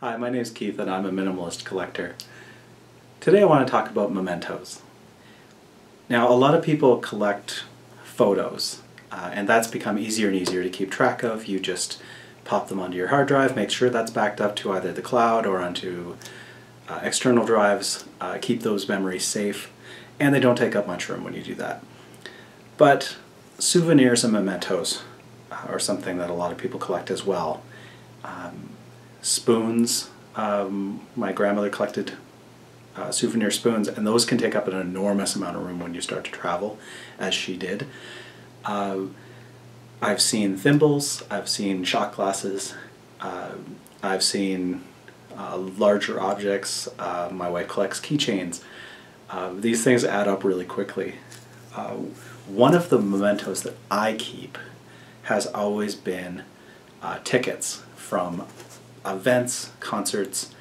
Hi, my name is Keith and I'm a minimalist collector. Today I want to talk about mementos. Now, a lot of people collect photos and that's become easier and easier to keep track of. You just pop them onto your hard drive, make sure that's backed up to either the cloud or onto external drives, keep those memories safe, and they don't take up much room when you do that. But souvenirs and mementos are something that a lot of people collect as well. Spoons, my grandmother collected souvenir spoons, and those can take up an enormous amount of room when you start to travel, as she did. I've seen thimbles, I've seen shot glasses, I've seen larger objects. My wife collects keychains. These things add up really quickly. One of the mementos that I keep has always been tickets from events, concerts,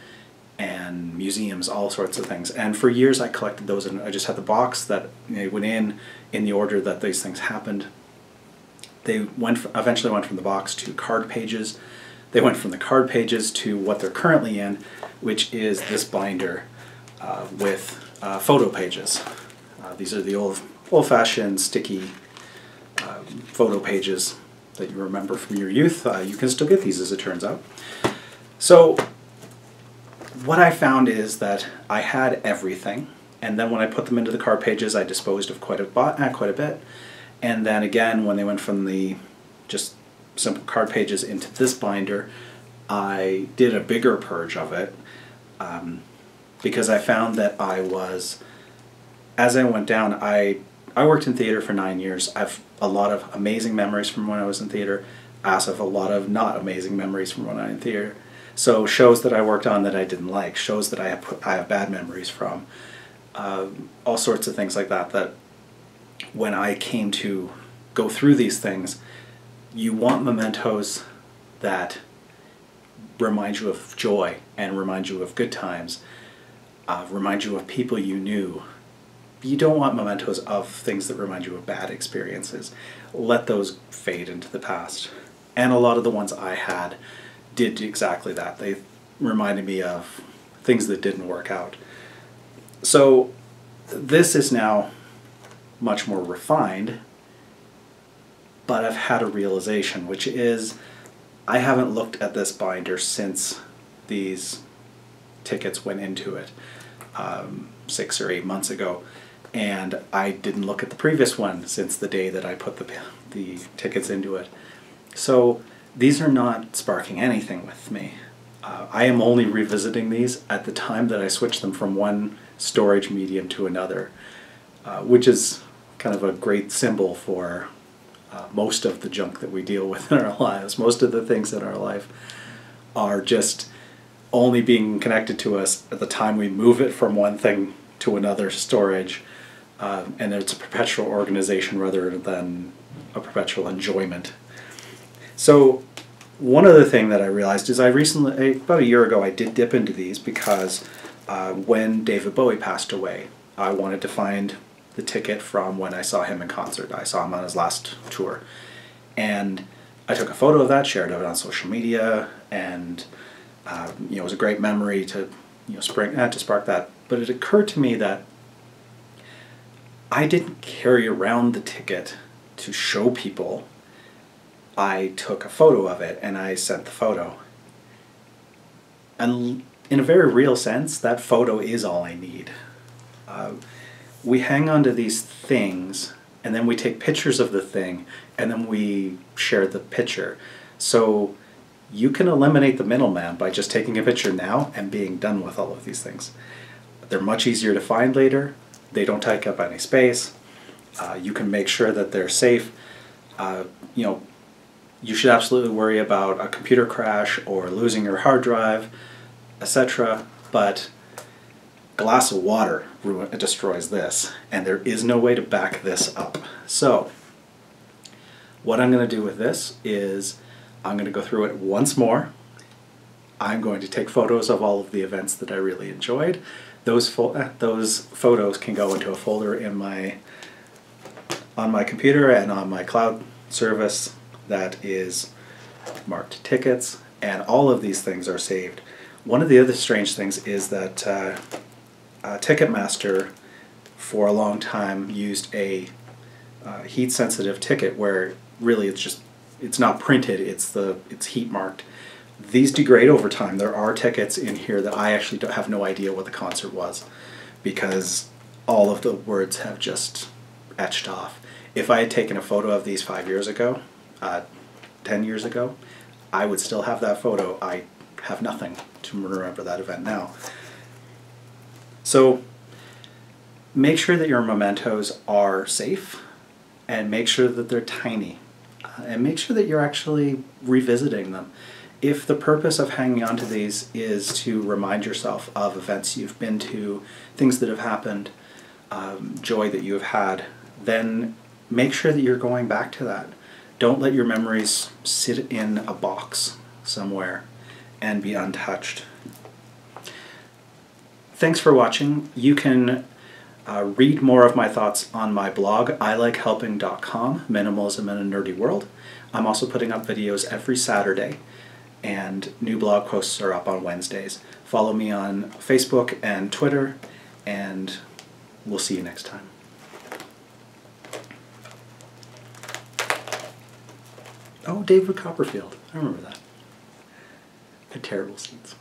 and museums, all sorts of things. And for years I collected those, and I just had the box that went in the order that these things happened. They eventually went from the box to card pages. They went from the card pages to what they're currently in, which is this binder with photo pages. These are the old-fashioned sticky photo pages that you remember from your youth. You can still get these, as it turns out. So what I found is that I had everything, and then when I put them into the card pages I disposed of quite a bit, and then again when they went from the just simple card pages into this binder, I did a bigger purge of it because I found that as I went down, I worked in theater for 9 years. I've a lot of amazing memories from when I was in theater. I also have a lot of not amazing memories from when I was in theater. So shows that I worked on that I didn't like, shows that I have bad memories from, all sorts of things like that, that when I came to go through these things, you want mementos that remind you of joy and remind you of good times, remind you of people you knew. You don't want mementos of things that remind you of bad experiences. Let those fade into the past. And a lot of the ones I had did exactly that. They reminded me of things that didn't work out. So this is now much more refined, but I've had a realization, which is I haven't looked at this binder since these tickets went into it 6 or 8 months ago, and I didn't look at the previous one since the day that I put the tickets into it. So these are not sparking anything with me. I am only revisiting these at the time that I switch them from one storage medium to another, which is kind of a great symbol for most of the junk that we deal with in our lives. Most of the things in our life are just only being connected to us at the time we move it from one thing to another storage, and it's a perpetual organization rather than a perpetual enjoyment. So one other thing that I realized is about a year ago, I did dip into these because when David Bowie passed away, I wanted to find the ticket from when I saw him in concert. I saw him on his last tour. And I took a photo of that, shared it on social media, and it was a great memory to spark that. But it occurred to me that I didn't carry around the ticket to show people. I took a photo of it and I sent the photo. And in a very real sense, that photo is all I need. We hang on to these things and then we take pictures of the thing and then we share the picture. So you can eliminate the middleman by just taking a picture now and being done with all of these things. They're much easier to find later. They don't take up any space. You can make sure that they're safe. You should absolutely worry about a computer crash or losing your hard drive, etc. But a glass of water destroys this, and there is no way to back this up. So what I'm going to do with this is I'm going to go through it once more. I'm going to take photos of all of the events that I really enjoyed. Those photos can go into a folder on my computer and on my cloud service that is marked tickets, and all of these things are saved One of the other strange things is that Ticketmaster for a long time used a heat-sensitive ticket where really it's not printed, it's heat marked. These degrade over time. There are tickets in here that I actually have no idea what the concert was because all of the words have just etched off. If I had taken a photo of these 5 years ago, 10 years ago, I would still have that photo. I have nothing to remember that event now. So make sure that your mementos are safe and make sure that they're tiny and make sure that you're actually revisiting them. If the purpose of hanging on to these is to remind yourself of events you've been to, things that have happened, joy that you have had, then make sure that you're going back to that. Don't let your memories sit in a box somewhere and be untouched. Thanks for watching. You can read more of my thoughts on my blog, ilikehelping.com, Minimalism in a Nerdy World. I'm also putting up videos every Saturday, and new blog posts are up on Wednesdays. Follow me on Facebook and Twitter, and we'll see you next time. Oh, David Copperfield. I remember that. Had terrible seats.